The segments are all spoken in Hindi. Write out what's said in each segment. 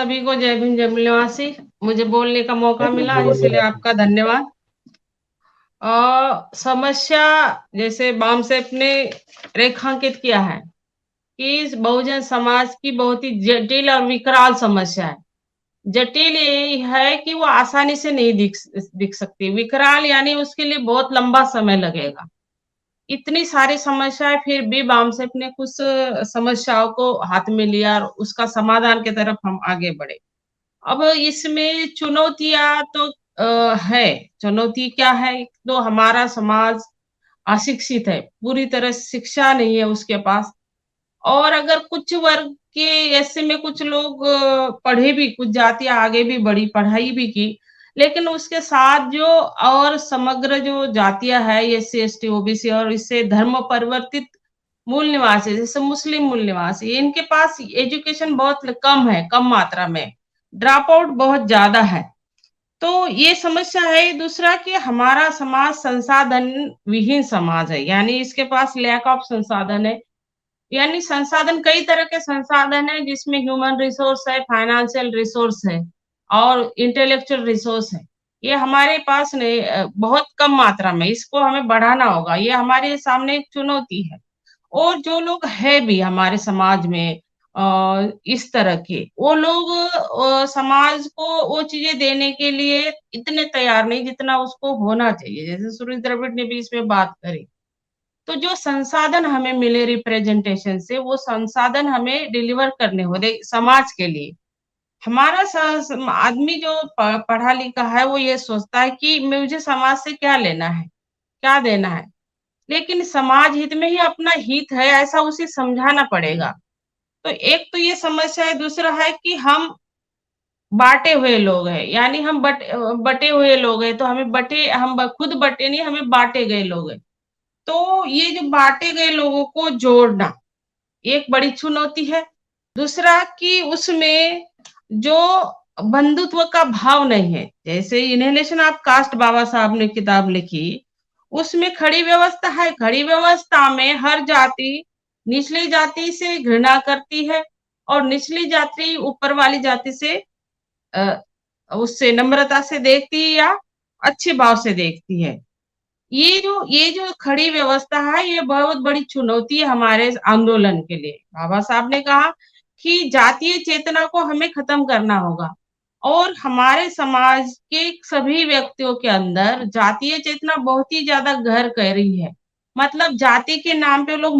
सभी को जय भीम जय निवासी। मुझे बोलने का मौका मिला इसलिए आपका धन्यवाद। समस्या जैसे बामसेफ ने रेखांकित किया है कि इस बहुजन समाज की बहुत ही जटिल और विकराल समस्या है। जटिल ये है कि वो आसानी से नहीं दिख सकती। विकराल यानी उसके लिए बहुत लंबा समय लगेगा। इतनी सारी समस्याएं फिर भी बामसेफ ने कुछ समस्याओं को हाथ में लिया और उसका समाधान की तरफ हम आगे बढ़े। अब इसमें चुनौतियां तो है। चुनौती क्या है? एक तो हमारा समाज अशिक्षित है, पूरी तरह शिक्षा नहीं है उसके पास। और अगर कुछ वर्ग के ऐसे में कुछ लोग पढ़े भी, कुछ जातियां आगे भी बढ़ी, पढ़ाई भी की, लेकिन उसके साथ जो और समग्र जो जातियां है, एससी एसटी ओबीसी और इससे धर्म परिवर्तित मूल निवासी जैसे मुस्लिम मूल निवासी, इनके पास एजुकेशन बहुत कम है, कम मात्रा में। ड्रॉप आउट बहुत ज्यादा है। तो ये समस्या है। दूसरा कि हमारा समाज संसाधन विहीन समाज है, यानी इसके पास लैक ऑफ संसाधन है। यानी संसाधन, कई तरह के संसाधन है जिसमें ह्यूमन रिसोर्स है, फाइनेंशियल रिसोर्स है और इंटेलेक्चुअल रिसोर्स है। ये हमारे पास नहीं, बहुत कम मात्रा में। इसको हमें बढ़ाना होगा। ये हमारे सामने एक चुनौती है। और जो लोग है भी हमारे समाज में इस तरह के, वो लोग समाज को वो चीजें देने के लिए इतने तैयार नहीं जितना उसको होना चाहिए। जैसे सुरेश द्रविड़ ने भी इसमें बात करी। तो जो संसाधन हमें मिले रिप्रेजेंटेशन से, वो संसाधन हमें डिलीवर करने होते समाज के लिए। हमारा आदमी जो पढ़ा लिखा है वो ये सोचता है कि मुझे समाज से क्या लेना है, क्या देना है। लेकिन समाज हित में ही अपना हित है, ऐसा उसे समझाना पड़ेगा। तो एक तो ये समस्या है। दूसरा है कि हम बांटे हुए लोग हैं, यानी हम बटे हुए लोग हैं। तो हमें खुद बटे नहीं, हमें बांटे गए लोग हैं। तो ये जो बांटे गए लोगों को जोड़ना एक बड़ी चुनौती है। दूसरा कि उसमें जो बंधुत्व का भाव नहीं है। जैसे इनहेलेशन ऑफ कास्ट बाबा साहब ने किताब लिखी, उसमें खड़ी व्यवस्था है। खड़ी व्यवस्था में हर जाति निचली जाति से घृणा करती है और निचली जाति ऊपर वाली जाति से अ, उससे नम्रता से देखती है या अच्छे भाव से देखती है। ये जो खड़ी व्यवस्था है, ये बहुत बड़ी चुनौती है हमारे आंदोलन के लिए। बाबा साहब ने कहा कि जातीय चेतना को हमें खत्म करना होगा और हमारे समाज के सभी व्यक्तियों के अंदर जातीय चेतना बहुत ही ज्यादा घर कर रही है। मतलब जाति के नाम पे लोग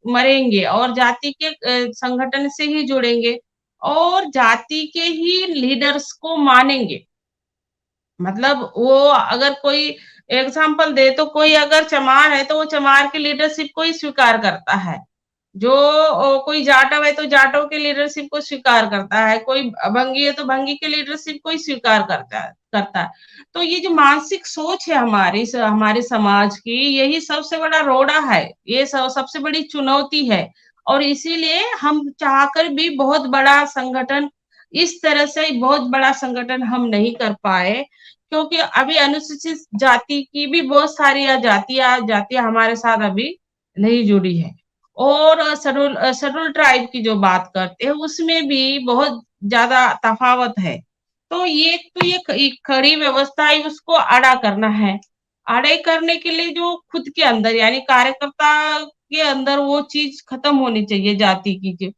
मरेंगे और जाति के संगठन से ही जुड़ेंगे और जाति के ही लीडर्स को मानेंगे। मतलब वो अगर कोई एग्जाम्पल दे तो कोई अगर चमार है तो वो चमार की लीडरशिप को ही स्वीकार करता है। जो कोई जाटव है तो जाटव के लीडरशिप को स्वीकार करता है। कोई भंगी है तो भंगी के लीडरशिप को ही स्वीकार करता है। तो ये जो मानसिक सोच है हमारे समाज की, यही सबसे बड़ा रोड़ा है। ये सबसे बड़ी चुनौती है। और इसीलिए हम चाहकर भी बहुत बड़ा संगठन, इस तरह से बहुत बड़ा संगठन हम नहीं कर पाए, क्योंकि अभी अनुसूचित जाति की भी बहुत सारी जातियां हमारे साथ अभी नहीं जुड़ी है। और शेड्यूल ट्राइब की जो बात करते हैं उसमें भी बहुत ज्यादा तफावत है। तो ये खड़ी व्यवस्था है, उसको अड़ा करना है। अड़े करने के लिए जो खुद के अंदर यानी कार्यकर्ता के अंदर वो चीज खत्म होनी चाहिए, जाति की।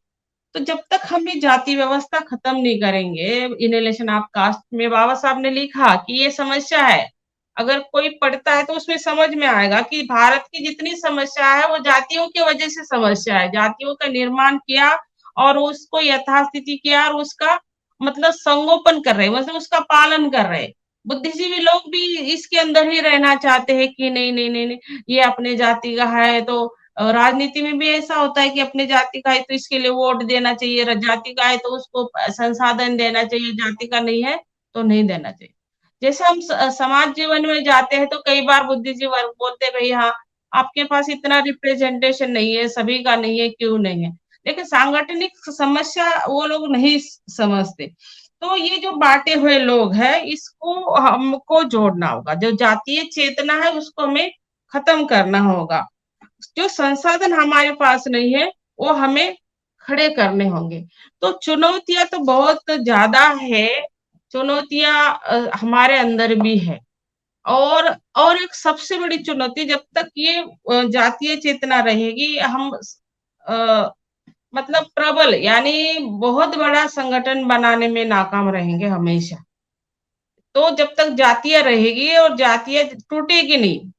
तो जब तक हम ये जाति व्यवस्था खत्म नहीं करेंगे, इनहेलेशन ऑफ कास्ट में बाबा साहब ने लिखा कि ये समस्या है। अगर कोई पढ़ता है तो उसमें समझ में आएगा कि भारत की जितनी समस्या है वो जातियों की वजह से समस्या है। जातियों का निर्माण किया और उसको यथास्थिति किया और उसका मतलब संगोपन कर रहे, मतलब उसका पालन कर रहे। बुद्धिजीवी लोग भी इसके अंदर ही रहना चाहते हैं कि नहीं नहीं नहीं नहीं, ये अपने जाति का है। तो राजनीति में भी ऐसा होता है कि अपने जाति का है तो इसके लिए वोट देना चाहिए, जाति का है तो उसको संसाधन देना चाहिए, जाति का नहीं है तो नहीं देना चाहिए। जैसे हम समाज जीवन में जाते हैं तो कई बार बुद्धिजीवी वर्ग बोलते हैं, भाई हाँ आपके पास इतना रिप्रेजेंटेशन नहीं है, सभी का नहीं है, क्यों नहीं है। लेकिन सांगठनिक समस्या वो लोग नहीं समझते। तो ये जो बांटे हुए लोग हैं, इसको हमको जोड़ना होगा। जो जातीय चेतना है उसको हमें खत्म करना होगा। जो संसाधन हमारे पास नहीं है वो हमें खड़े करने होंगे। तो चुनौतियाँ तो बहुत ज़्यादा है, चुनौतियाँ हमारे अंदर भी है। और एक सबसे बड़ी चुनौती जब तक ये जातीय चेतना रहेगी, हम अ, मतलब प्रबल यानी बहुत बड़ा संगठन बनाने में नाकाम रहेंगे हमेशा। तो जब तक जातीय रहेगी और जातीय टूटेगी नहीं,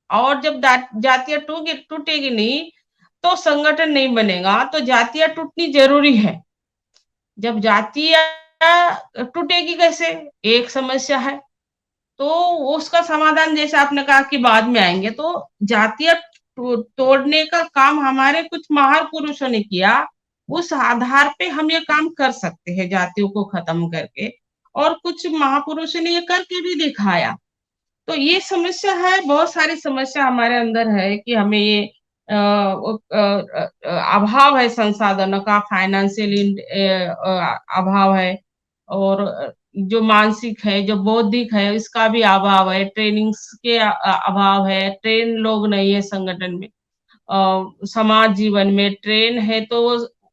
और जब जातीय टूटेगी नहीं, तो संगठन नहीं बनेगा, तो जातीय टूटनी ज़रूरी है। जब जातीय टूटेगी कैसे? एक समस्या है। तो उसका समाधान जैसे आपने कहा कि बाद में आएँगे, तो जातीय तोड़ने का काम हमारे कुछ महान पुरुषों ने किया, उस आधार पे हम ये काम कर सकते हैं जातियों को खत्म करके, और कुछ महापुरुषों ने ये करके भी दिखाया। तो ये समस्या है, बहुत सारी समस्या हमारे अंदर है कि हमें ये अभाव है संसाधनों का, फाइनेंशियल अभाव है, और जो मानसिक है, जो बौद्धिक है, इसका भी अभाव है, ट्रेनिंग्स के अभाव है, ट्रेन लोग नहीं है संगठन में। समाज जीवन में ट्रेन है तो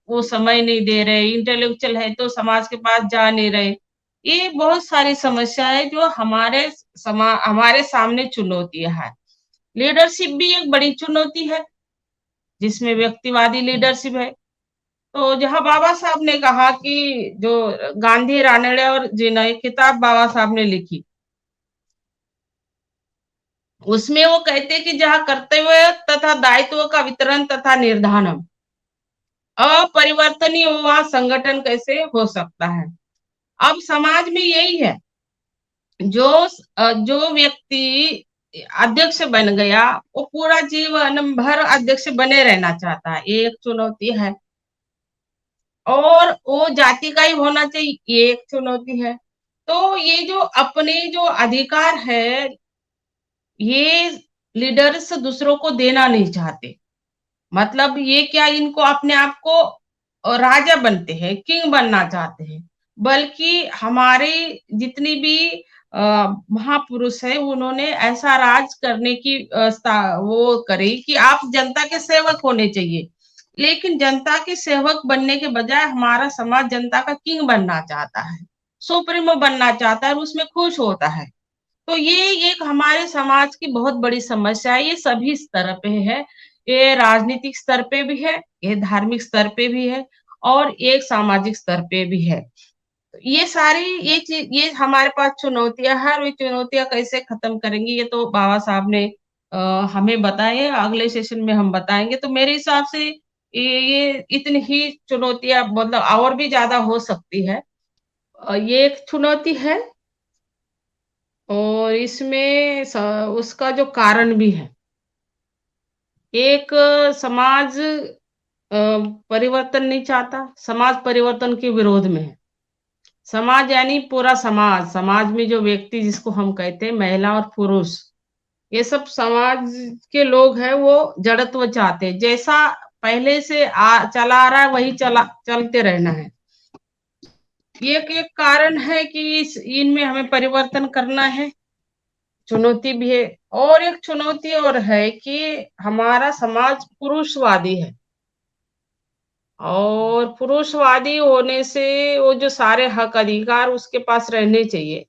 वो समय नहीं दे रहे, इंटेलेक्चुअल है तो समाज के पास जा नहीं रहे। ये बहुत सारी समस्या है जो हमारे सामने चुनौतियाँ हैं। लीडरशिप भी एक बड़ी चुनौती है, जिसमें व्यक्तिवादी लीडरशिप है। तो जहाँ बाबा साहब ने कहा कि जो गांधी, रानडे और जिन्ना एक किताब बाबा साहब ने लिखी, उसमें वो कहते हैं कि जहाँ कर्तव्य तथा दायित्व का वितरण तथा निर्धारण अपरिवर्तनीय हो, वहाँ संगठन कैसे हो सकता है। अब समाज में यही है, जो व्यक्ति अध्यक्ष बन गया, वो पूरा जीवन भर अध्यक्ष बने रहना चाहता है, ये एक चुनौती है। और वो जाति का ही होना चाहिए, ये एक चुनौती है। तो ये जो अपने जो अधिकार है, ये लीडर्स दूसरों को देना नहीं चाहते। मतलब ये क्या, इनको अपने आप को राजा बनते हैं, किंग बनना चाहते हैं। बल्कि हमारे जितनी भी महापुरुष हैं, उन्होंने ऐसा राज करने की वो करी कि आप जनता के सेवक होने चाहिए। लेकिन जनता के सेवक बनने के बजाय हमारा समाज जनता का किंग बनना चाहता है, सुप्रीमो बनना चाहता है और उसमें खुश होता है। तो ये एक हमारे समाज की बहुत बड़ी समस्या है, ये सभी स्तर पे है। ये राजनीतिक स्तर पे भी है, ये धार्मिक स्तर पे भी है, और एक सामाजिक स्तर पे भी है। तो ये सारी ये हमारे पास चुनौतियाँ हैं, और ये चुनौतियाँ कैसे खत्म करेंगी, ये तो बाबा साहब ने अ, हमें बताए, अगले सेशन में हम बताएँगे। तो मेरे हिसाब से ये इतनी ही चुनौतियाँ, मतलब और भी ज़्यादा हो सकती है। ये एक चुनौती है, और इसमें उसका जो कारण भी है। एक समाज परिवर्तन नहीं चाहता, समाज परिवर्तन के विरोध में है। समाज यानी पूरा समाज, समाज में जो व्यक्ति जिसको हम कहते हैं महिला और पुरुष, ये सब समाज के लोग हैं, वो जड़त्व चाहते हैं। जैसा पहले से चला आ रहा है, वही चलते रहना है। एक एक कारण है कि इनमें हमें परिवर्तन करना है, चुनौती भी है। और एक चुनौती और है कि हमारा समाज पुरुषवादी है, और पुरुषवादी होने से वो जो सारे हक अधिकार उसके पास रहने चाहिए।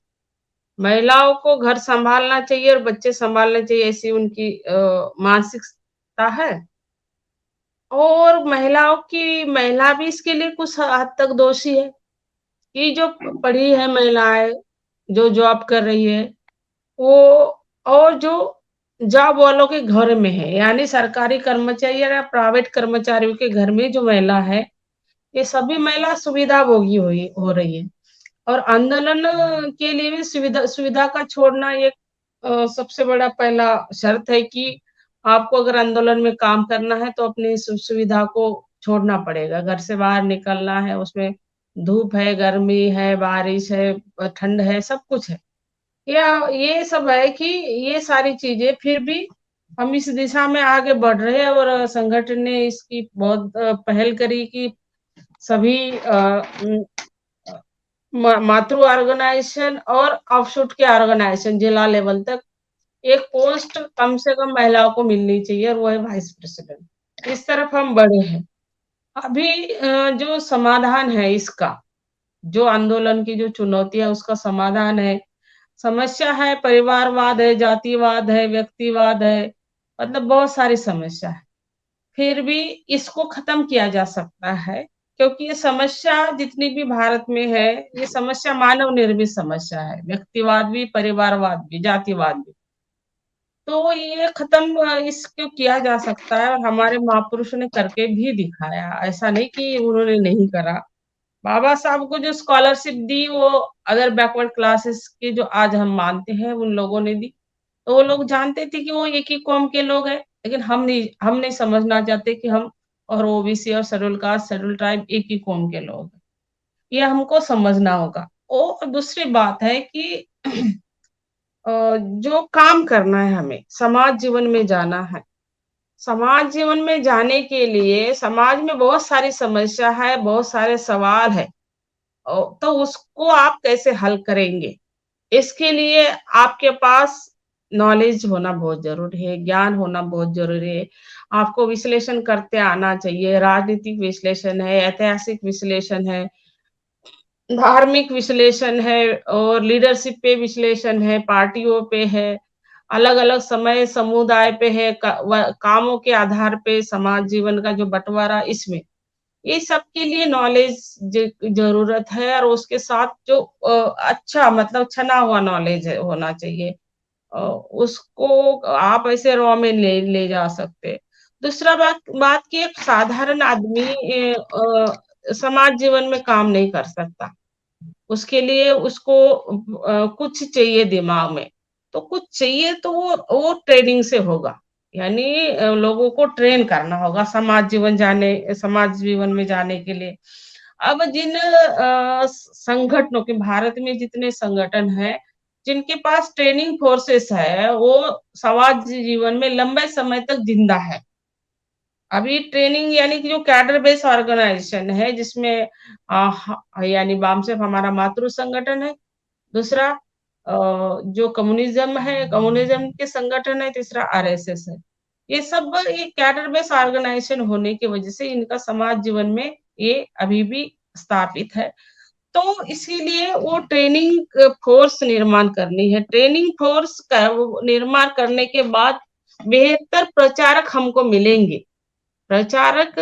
महिलाओं को घर संभालना चाहिए और बच्चे संभालने चाहिए, ऐसी उनकी मानसिकता है। और महिला भी इसके लिए कुछ हद तक दोषी है, कि जो पढ़ी है महिलाएं, जो जॉब कर रही है, वो, और जो जॉब वालों के घर में है, यानी सरकारी कर्मचारी या प्राइवेट कर्मचारियों के घर में जो महिला है, ये सभी महिला सुविधा भोगी हो रही है। और आंदोलन के लिए भी सुविधा सुविधा का छोड़ना एक सबसे बड़ा पहला शर्त है कि आपको अगर आंदोलन में काम करना है तो अपनी सुविधा को छोड़ना पड़ेगा। घर से बाहर निकलना है, उसमें धूप है, गर्मी है, बारिश है, ठंड है, सब कुछ है। या ये सब है कि ये सारी चीजें, फिर भी हम इस दिशा में आगे बढ़ रहे हैं, और संगठन ने इसकी बहुत पहल करी कि सभी मातृ ऑर्गेनाइजेशन और ऑफशूट के ऑर्गेनाइजेशन जिला लेवल तक एक पोस्ट कम से कम महिलाओं को मिलनी चाहिए, और वो है वाइस प्रेसिडेंट। इस तरफ हम बढ़े हैं। अभी जो समाधान है इसका, जो आंदोलन की जो चुनौतियाँ उसका समाधान है, समस्या है, परिवारवाद है, जातिवाद है, व्यक्तिवाद है, मतलब बहुत सारी समस्या है। फिर भी इसको खत्म किया जा सकता है, क्योंकि ये समस्या जितनी भी भारत में है, ये समस्या मानव निर्मित समस्या है, व्यक्तिवाद भी, परिवारवाद भी, जातिवाद भी। तो ये खत्म इसको किया जा सकता है, और हमारे महापुरुषों ने करके भी दिखाया, ऐसा नहीं कि उन्होंने नहीं करा। बाबा साहब को जो स्कॉलरशिप दी वो अदर बैकवर्ड क्लासेस के जो आज हम मानते हैं उन लोगों ने दी। तो वो लोग जानते थे कि वो एक ही कौम के लोग हैं, लेकिन हम नहीं समझना चाहते कि हम और ओबीसी और शेड्यूल कास्ट शेड्यूल ट्राइब एक ही कौम के लोग हैं। ये हमको समझना होगा। और दूसरी बात है कि जो काम करना है, हमें समाज जीवन में जाना है। समाज जीवन में जाने के लिए समाज में बहुत सारी समस्या है, बहुत सारे सवाल है, तो उसको आप कैसे हल करेंगे? इसके लिए आपके पास नॉलेज होना बहुत ज़रूरी है, ज्ञान होना बहुत ज़रूरी है। आपको विश्लेषण करते आना चाहिए, राजनीतिक विश्लेषण है, ऐतिहासिक विश्लेषण है, धार्मिक विश्लेषण है, और लीडरशिप पे विश्लेषण है, पार्टियों पे है, अलग-अलग समय समुदाय पे है, कामों के आधार पे समाज जीवन का जो बँटवारा इसमें। ये सब के लिए नॉलेज जरूरत है, और उसके साथ जो अच्छा मतलब छना हुआ नॉलेज होना चाहिए। उसको आप ऐसे रॉ में ले जा सकते। दूसरा बात बात कि एक साधारण आदमी समाज जीवन में काम नहीं कर सकता। उसके लिए उसको कुछ चाहिए दिमाग में। तो कुछ चाहिए तो वो ट्रेनिंग से होगा। यानी लोगों को ट्रेन करना होगा समाज जीवन में जाने के लिए। अब जिन संगठनों के भारत में जितने संगठन हैं, जिनके पास ट्रेनिंग फोर्सेस है, वो समाज जीवन में लंबे समय तक जिंदा है। अभी ट्रेनिंग यानी कि जो कैडर बेस्ड ऑर्गेनाइजेशन है, जिसमें यानी बामसेफ हमारा मातृ संगठन है। दूसरा जो कम्युनिज्म है, कम्युनिज्म के संगठन है। तीसरा आरएसएस है। ये सब एक कैडर बेस्ड ऑर्गेनाइजेशन होने की वजह से इनका समाज जीवन में ये अभी भी स्थापित है। तो इसीलिए वो ट्रेनिंग फोर्स निर्माण करनी है। ट्रेनिंग फोर्स का वो निर्माण करने के बाद बेहतर प्रचारक हमको मिलेंगे। प्रचारक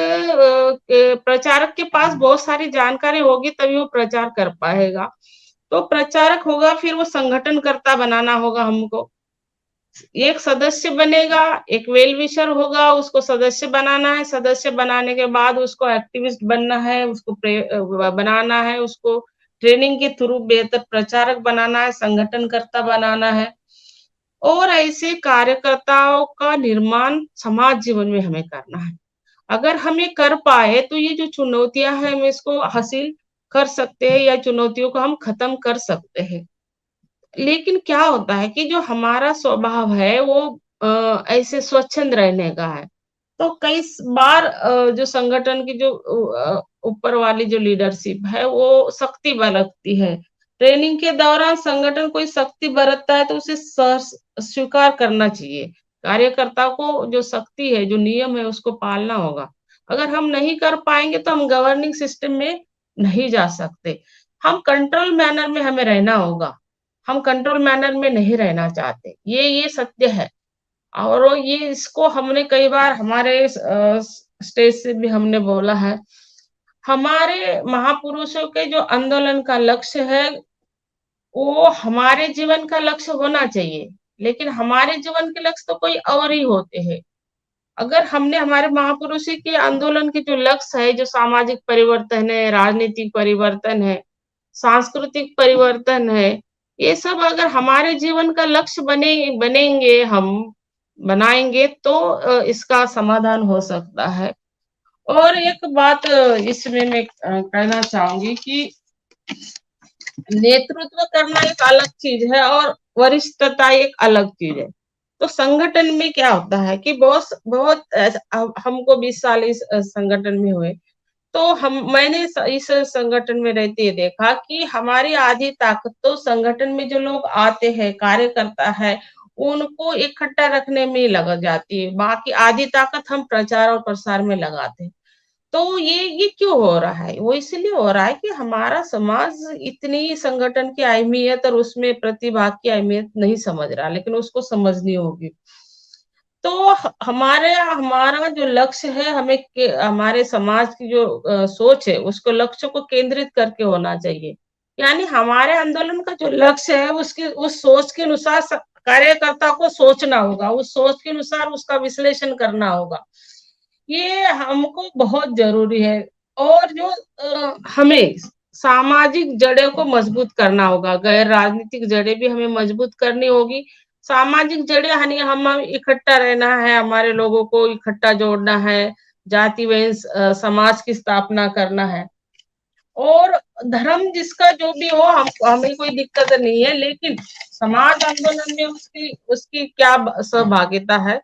के पास बहुत सारी जानकारी होगी, तभी वो प्रचार कर पाएगा। तो प्रचारक होगा, फिर वो संगठनकर्ता बनाना होगा हमको। एक सदस्य बनेगा, एक वेल विशर होगा, उसको सदस्य बनाना है। सदस्य बनाने के बाद उसको एक्टिविस्ट बनना है, उसको बनाना है, उसको ट्रेनिंग के थ्रू बेहतर प्रचारक बनाना है, संगठनकर्ता बनाना है। और ऐसे कार्यकर्ताओं का निर्माण समाज जीवन में हमें करना है। अगर हम ये कर पाए तो ये जो चुनौतियां हैं हम इसको हासिल कर सकते हैं, या चुनौतियों को हम खत्म कर सकते हैं। लेकिन क्या होता है कि जो हमारा स्वभाव है वो ऐसे स्वच्छंद रहने का है। तो कई बार जो संगठन की जो ऊपर वाली जो लीडरशिप है वो सख्ती बरतती है। ट्रेनिंग के दौरान संगठन कोई सख्ती बरतता है तो उसे स्वीकार करना चाहिए। कार्यकर्ता को जो सख्ती है, जो नियम है उसको पालना होगा। अगर हम नहीं कर पाएंगे तो हम गवर्निंग सिस्टम में नहीं जा सकते। हम कंट्रोल मैनर में हमें रहना होगा। हम कंट्रोल मैनर में नहीं रहना चाहते। ये सत्य है। और ये इसको हमने कई बार हमारे स्टेज से भी हमने बोला है। हमारे महापुरुषों के जो आंदोलन का लक्ष्य है, वो हमारे जीवन का लक्ष्य होना चाहिए। लेकिन हमारे जीवन के लक्ष्य तो कोई और ही होते हैं। अगर हमने हमारे महापुरुषों के आंदोलन के जो लक्ष्य है, जो सामाजिक परिवर्तन है, राजनीतिक परिवर्तन है, सांस्कृतिक परिवर्तन है, ये सब अगर हमारे जीवन का लक्ष्य बनेंगे, हम बनाएंगे तो इसका समाधान हो सकता है। और एक बात इसमें मैं कहना चाहूंगी कि नेतृत्व करना एक अलग चीज है और वरिष्ठता एक अलग चीज है। तो संगठन में क्या होता है कि बहुत बहुत हमको 20 साल इस संगठन में हुए। तो मैंने इस संगठन में रहते ही देखा कि हमारी आधी ताकत तो संगठन में जो लोग आते हैं, कार्यकर्ता है, उनको इकट्ठा रखने में ही लग जाती है। बाकी आधी ताकत हम प्रचार और प्रसार में लगाते हैं। तो ये क्यों हो रहा है? वो इसलिए हो रहा है कि हमारा समाज इतनी संगठन की अहमियत और उसमें प्रतिभाग की अहमियत नहीं समझ रहा, लेकिन उसको समझनी होगी। तो हमारे हमारा जो लक्ष्य है हमें हमारे समाज की जो सोच है उसको लक्ष्य को केंद्रित करके होना चाहिए। यानी हमारे आंदोलन का जो लक्ष्य है उसकी उस सोच के अनुसार कार्यकर्ता को सोचना होगा, उस सोच के अनुसार उसका विश्लेषण करना होगा। ये हमको बहुत जरूरी है। और जो हमें सामाजिक जड़ों को मजबूत करना होगा, गैर राजनीतिक जड़ें भी हमें मजबूत करनी होगी। सामाजिक जड़ें यानी हम इकट्ठा रहना है, हमारे लोगों को इकट्ठा जोड़ना है, जाति रहित समाज की स्थापना करना है। और धर्म जिसका जो भी हो हमें कोई दिक्कत नहीं है, लेकिन समाज आंदोलन में उसकी उसकी क्या सहभागिता है,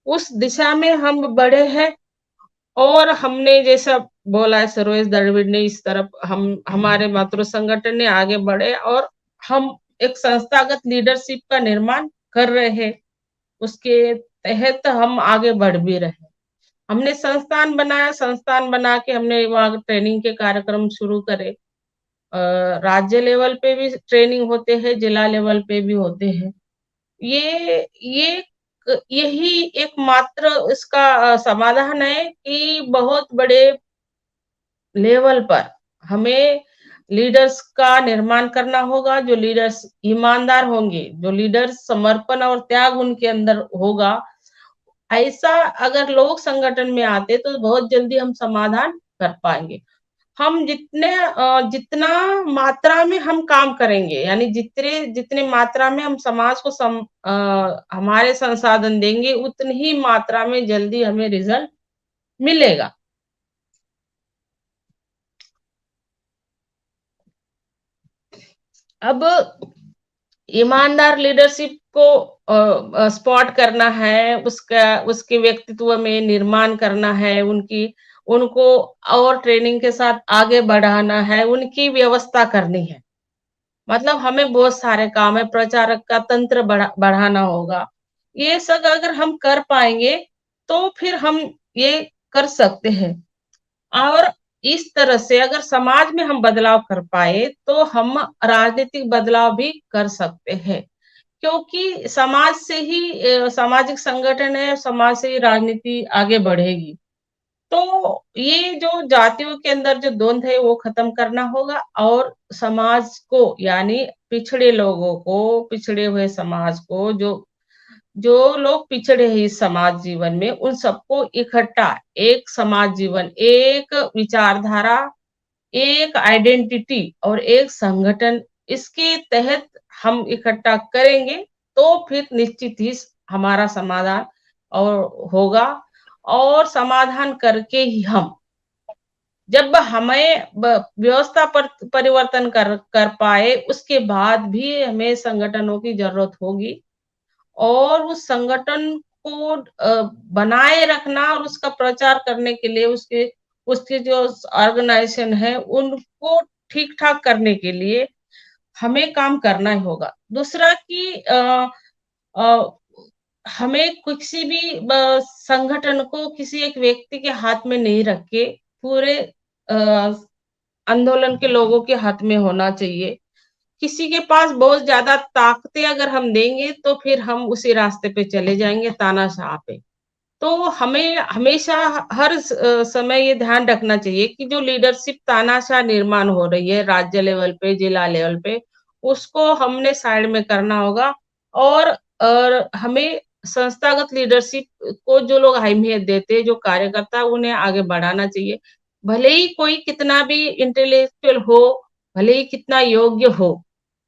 उस दिशा में हम बढ़े हैं। और हमने जैसा बोला है सरोज द्रविड़ ने, इस तरफ हम हमारे मातृ संगठन ने आगे बढ़े और हम एक संस्थागत लीडरशिप का निर्माण कर रहे हैं। उसके तहत हम आगे बढ़ भी रहे। हमने संस्थान बनाया, संस्थान बना के हमने वहाँ ट्रेनिंग के कार्यक्रम शुरू करे। राज्य लेवल पे भी ट्रेनिंग होते हैं, जिला लेवल पे भी होते हैं। ये यही एकमात्र इसका समाधान है कि बहुत बड़े लेवल पर हमें लीडर्स का निर्माण करना होगा, जो लीडर्स ईमानदार होंगे, जो लीडर्स समर्पण और त्याग उनके अंदर होगा। ऐसा अगर लोग संगठन में आते तो बहुत जल्दी हम समाधान कर पाएंगे। हम जितना मात्रा में हम काम करेंगे, यानी जितने जितने मात्रा में हम समाज को हमारे संसाधन देंगे, उतनी ही मात्रा में जल्दी हमें रिजल्ट मिलेगा। अब ईमानदार लीडरशिप को स्पॉट करना है, उसका उसके व्यक्तित्व में निर्माण करना है, उनकी उनको और ट्रेनिंग के साथ आगे बढ़ाना है, उनकी व्यवस्था करनी है। मतलब हमें बहुत सारे काम है, प्रचारक का तंत्र बढ़ाना होगा। ये सब अगर हम कर पाएंगे तो फिर हम ये कर सकते हैं। और इस तरह से अगर समाज में हम बदलाव कर पाए तो हम राजनीतिक बदलाव भी कर सकते हैं, क्योंकि समाज से ही सामाजिक संगठन है, समाज से ही राजनीति आगे बढ़ेगी। तो ये जो जातियों के अंदर जो द्वंद है वो खत्म करना होगा और समाज को यानी पिछड़े लोगों को, पिछड़े हुए समाज को, जो जो लोग पिछड़े हैं इस समाज जीवन में, उन सबको इकट्ठा एक समाज जीवन, एक विचारधारा, एक आइडेंटिटी और एक संगठन, इसके तहत हम इकट्ठा करेंगे तो फिर निश्चित ही हमारा समाधान और होगा। और समाधान करके ही हम जब हमें व्यवस्था पर परिवर्तन कर पाए उसके बाद भी हमें संगठनों की जरूरत होगी। और उस संगठन को बनाए रखना और उसका प्रचार करने के लिए उसके उसके जो ऑर्गेनाइजेशन है उनको ठीक ठाक करने के लिए हमें काम करना ही होगा। दूसरा कि अ, हमें किसी भी संगठन को किसी एक व्यक्ति के हाथ में नहीं रख के पूरे अ, आंदोलन के लोगों के हाथ में होना चाहिए। किसी के पास बहुत ज्यादा ताकतें अगर हम देंगे तो फिर हम उसी रास्ते पे चले जाएंगे, तानाशाह पे। तो हमें हमेशा हर समय ये ध्यान रखना चाहिए कि जो लीडरशिप तानाशाह निर्माण हो रही है राज्य लेवल पे, जिला लेवल पे, उसको हमने साइड में करना होगा। और हमें संस्थागत लीडरशिप को जो लोग अहमियत देते हैं, जो कार्यकर्ता, उन्हें आगे बढ़ाना चाहिए। भले ही कोई कितना भी इंटेलेक्चुअल हो, भले ही कितना योग्य हो,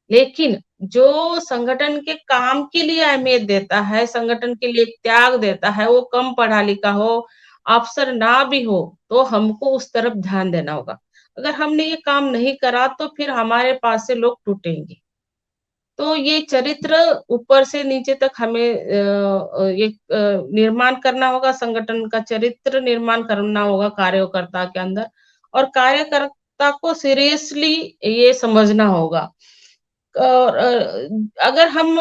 लेकिन जो संगठन के काम के लिए अहमियत देता है, संगठन के लिए त्याग देता है, वो कम पढ़ा लिखा हो, अफसर ना भी हो, तो हमको उस तरफ ध्यान देना होगा। अगर हमने ये काम नहीं करा तो फिर हमारे पास से लोग टूटेंगे। तो ये चरित्र ऊपर से नीचे तक हमें निर्माण करना होगा, संगठन का चरित्र निर्माण करना होगा कार्यकर्ता के अंदर। और कार्यकर्ता को सीरियसली ये समझना होगा। और अगर हम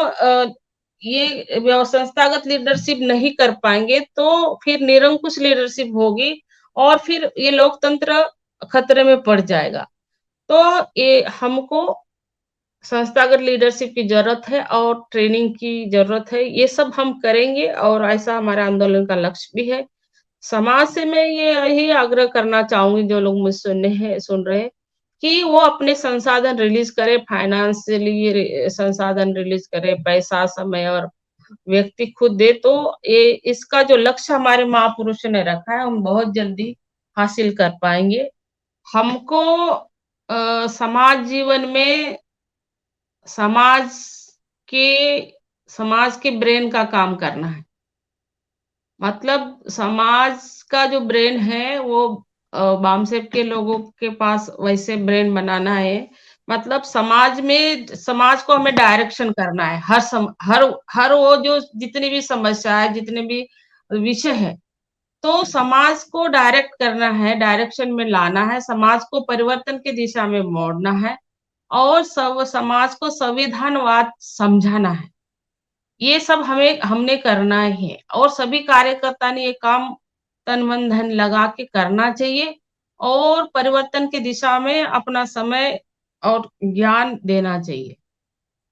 ये संस्थागत लीडरशिप नहीं कर पाएंगे तो फिर निरंकुश लीडरशिप होगी। और फिर ये लोकतंत्र खतरे में पड़ जाएगा। तो ये हमको संस्थागत लीडरशिप की ज़रूरत है और ट्रेनिंग की ज़रूरत है। ये सब हम करेंगे और ऐसा हमारे आंदोलन का लक्ष्य भी है। समाज से मैं ये यही आग्रह करना चाहूँगी जो लोग मुझे सुन रहे हैं कि वो अपने संसाधन रिलीज़ करें, फाइनेंशियली संसाधन रिलीज़ करें, पैसा, समय और व्यक्ति खुद दे तो ये इसका जो लक्ष्य हमारे महापुरुषों ने रखा है, हम बहुत जल्दी हासिल कर पाएँगे। हमको समाज जीवन में समाज के समाज के ब्रेन का काम करना है। मतलब समाज का जो ब्रेन है वो बामसेफ के लोगों के पास वैसे ब्रेन बनाना है। मतलब समाज को हमें डायरेक्शन करना है। हर वो जो जितनी भी समस्या है, जितने भी विषय है, तो समाज को डायरेक्ट करना है, डायरेक्शन में लाना है, समाज को परिवर्तन की दिशा में मोड़ना है और सब समाज को संविधानवाद समझाना है। ये सब हमने करना ही है और सभी कार्यकर्ता ने ये काम तन मन धन लगा के करना चाहिए और परिवर्तन की दिशा में अपना समय और ज्ञान देना चाहिए।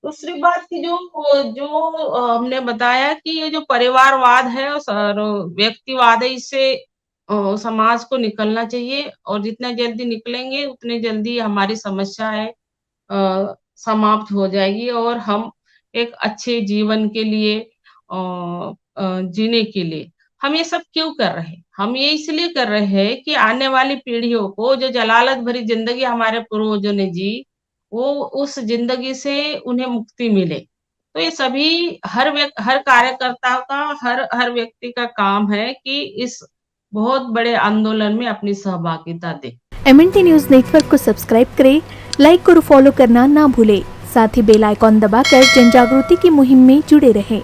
दूसरी बात की हमने बताया कि ये जो परिवारवाद है और व्यक्तिवाद है इससे समाज को निकलना चाहिए और जितने जल्दी निकलेंगे उतने जल्दी हमारी समस्याएं समाप्त हो जाएगी और हम एक अच्छे जीवन के लिए जीने के लिए हम ये सब क्यों कर रहे हैं? हम ये इसलिए कर रहे हैं कि आने वाली पीढ़ियों को जो जलालत भरी जिंदगी हमारे पूर्वजों ने जी, वो उस जिंदगी से उन्हें मुक्ति मिले। तो ये सभी हर कार्यकर्ता का, हर व्यक्ति का काम है कि इस बहुत बड़े आंदोलन में अपनी सहभागिता दे। MNT न्यूज नेटवर्क को सब्सक्राइब करें, लाइक और फॉलो करना ना भूलें। साथ ही बेल आइकॉन दबाकर जन जागृति की मुहिम में जुड़े रहें।